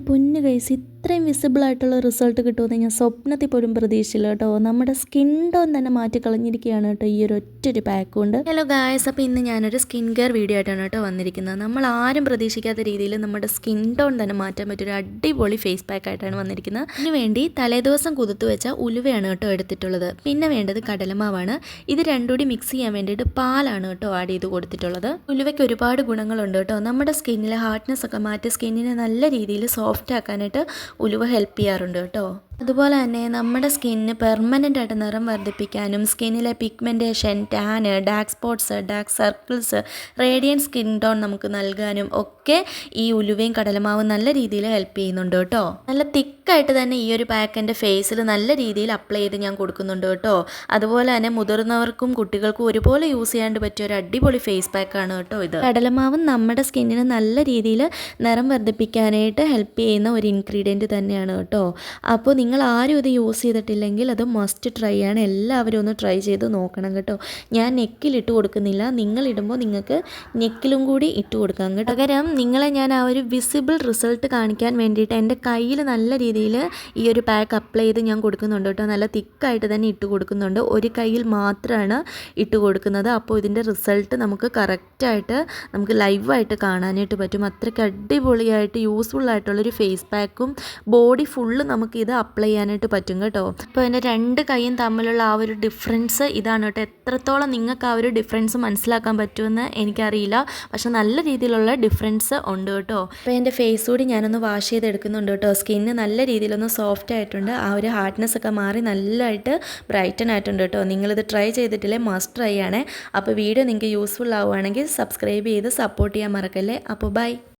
പൊന്നു ഗൈസ്, ഇത്രയും വിസിബിൾ ആയിട്ടുള്ള റിസൾട്ട് കിട്ടുമെന്ന് ഞാൻ സ്വപ്നത്തിൽ പോലും പ്രതീക്ഷിച്ചില്ല കേട്ടോ. നമ്മുടെ സ്കിൻ ടോൺ തന്നെ മാറ്റി കളഞ്ഞിരിക്കുകയാണ് കേട്ടോ ഈ ഒരു ഒറ്റൊരു പാക്ക് കൊണ്ട്. ഹലോ ഗായ്സ്, അപ്പോൾ ഇന്ന് ഞാനൊരു സ്കിൻ കെയർ വീഡിയോ ആയിട്ടാണ് കേട്ടോ വന്നിരിക്കുന്നത്. നമ്മൾ ആരും പ്രതീക്ഷിക്കാത്ത രീതിയിൽ നമ്മുടെ സ്കിൻ ടോൺ തന്നെ മാറ്റാൻ പറ്റിയൊരു അടിപൊളി ഫേസ് പാക്ക് ആയിട്ടാണ് വന്നിരിക്കുന്നത്. ഇതിനു വേണ്ടി തലേദിവസം കുതിർത്ത് വെച്ച ഉലുവയാണ് കേട്ടോ എടുത്തിട്ടുള്ളത്. പിന്നെ വേണ്ടത് കടലമാവാണ്. ഇത് രണ്ടും കൂടി മിക്സ് ചെയ്യാൻ വേണ്ടിയിട്ട് പാലാണ് കേട്ടോ ആഡ് ചെയ്ത് കൊടുത്തിട്ടുള്ളത്. ഉലുവയ്ക്ക് ഒരുപാട് ഗുണങ്ങളുണ്ട് കേട്ടോ. നമ്മുടെ സ്കിന്നിലെ ഹാർഡ്നെസ് ഒക്കെ മാറ്റി സ്കിന്നിനെ നല്ല രീതിയിൽ സോഫ്റ്റ് ആക്കാനായിട്ട് ഉലുവ ഹെൽപ്പ് ചെയ്യാറുണ്ട് കേട്ടോ. അതുപോലെ തന്നെ നമ്മുടെ സ്കിന്നിന് പെർമനൻ്റ് ആയിട്ട് നിറം വർദ്ധിപ്പിക്കാനും സ്കിന്നിലെ pigmentation, tan, dark spots, dark circles, radiant skin tone നമുക്ക് നൽകാനും ഒക്കെ ഈ ഉലുവയും കടലമാവും നല്ല രീതിയിൽ ഹെൽപ്പ് ചെയ്യുന്നുണ്ട് കേട്ടോ. നല്ല തിക്കായിട്ട് തന്നെ ഈ ഒരു പാക്ക് എൻ്റെ ഫേസിൽ നല്ല രീതിയിൽ അപ്ലൈ ചെയ്ത് ഞാൻ കൊടുക്കുന്നുണ്ട് കേട്ടോ. അതുപോലെ തന്നെ മുതിർന്നവർക്കും കുട്ടികൾക്കും ഒരുപോലെ യൂസ് ചെയ്യാണ്ട് പറ്റിയ ഒരു അടിപൊളി ഫേസ് പാക്കാണ് കേട്ടോ ഇത്. കടലമാവും നമ്മുടെ സ്കിന്നിന് നല്ല രീതിയിൽ നിറം വർദ്ധിപ്പിക്കാനായിട്ട് ഹെൽപ്പ് ചെയ്യുന്ന ഒരു ഇൻഗ്രീഡിയൻറ്റ് തന്നെയാണ് കേട്ടോ. അപ്പോൾ നിങ്ങൾ ആരും ഇത് യൂസ് ചെയ്തിട്ടില്ലെങ്കിൽ അത് മസ്റ്റ് ട്രൈ ആണ്. എല്ലാവരും ഒന്ന് ട്രൈ ചെയ്ത് നോക്കണം കേട്ടോ. ഞാൻ നെക്കിലിട്ട് കൊടുക്കുന്നില്ല, നിങ്ങളിടുമ്പോൾ നിങ്ങൾക്ക് നെക്കിലും കൂടി ഇട്ട് കൊടുക്കാം കേട്ടോ. പകരം നിങ്ങളെ ഞാൻ ആ ഒരു വിസിബിൾ റിസൾട്ട് കാണിക്കാൻ വേണ്ടിയിട്ട് എൻ്റെ കയ്യിൽ നല്ല രീതിയിൽ ഈ ഒരു പാക്ക് അപ്ലൈ ചെയ്ത് ഞാൻ കൊടുക്കുന്നുണ്ട് കേട്ടോ. നല്ല തിക്കായിട്ട് തന്നെ ഇട്ട് കൊടുക്കുന്നുണ്ട്. ഒരു കയ്യിൽ മാത്രമാണ് ഇട്ട് കൊടുക്കുന്നത്. അപ്പോൾ ഇതിൻ്റെ റിസൾട്ട് നമുക്ക് കറക്റ്റായിട്ട് നമുക്ക് ലൈവായിട്ട് കാണാനായിട്ട് പറ്റും. അത്രയ്ക്ക് അടിപൊളിയായിട്ട് യൂസ്ഫുൾ ആയിട്ടുള്ളൊരു ഫേസ് പാക്കും ബോഡി ഫുള്ള് നമുക്കിത് അപ്ലൈ ചെയ്യാനായിട്ട് പറ്റും കേട്ടോ. അപ്പോൾ എൻ്റെ രണ്ട് കൈയും തമ്മിലുള്ള ആ ഒരു ഡിഫറൻസ് ഇതാണ് കേട്ടോ. എത്രത്തോളം നിങ്ങൾക്ക് ആ ഒരു ഡിഫറൻസ് മനസ്സിലാക്കാൻ പറ്റുമെന്ന് എനിക്കറിയില്ല, പക്ഷെ നല്ല രീതിയിലുള്ള ഡിഫറൻസ് ഉണ്ട് കേട്ടോ. അപ്പോൾ എൻ്റെ ഫേസ് കൂടി ഞാനൊന്ന് വാഷ് ചെയ്തെടുക്കുന്നുണ്ട് കേട്ടോ. സ്കിന്ന് നല്ല രീതിയിലൊന്ന് സോഫ്റ്റ് ആയിട്ടുണ്ട്. ആ ഒരു ഹാർഡ്നെസ് ഒക്കെ മാറി നല്ലതായിട്ട് ബ്രൈറ്റൻ ആയിട്ടുണ്ട് കേട്ടോ. നിങ്ങളിത് ട്രൈ ചെയ്തിട്ടില്ലേ, മസ്റ്റ് ട്രൈ ആണ്. അപ്പോൾ വീഡിയോ നിങ്ങൾക്ക് യൂസ്ഫുൾ ആവുകയാണെങ്കിൽ സബ്സ്ക്രൈബ് ചെയ്ത് സപ്പോർട്ട് ചെയ്യാൻ മറക്കല്ലേ. അപ്പോൾ ബൈ.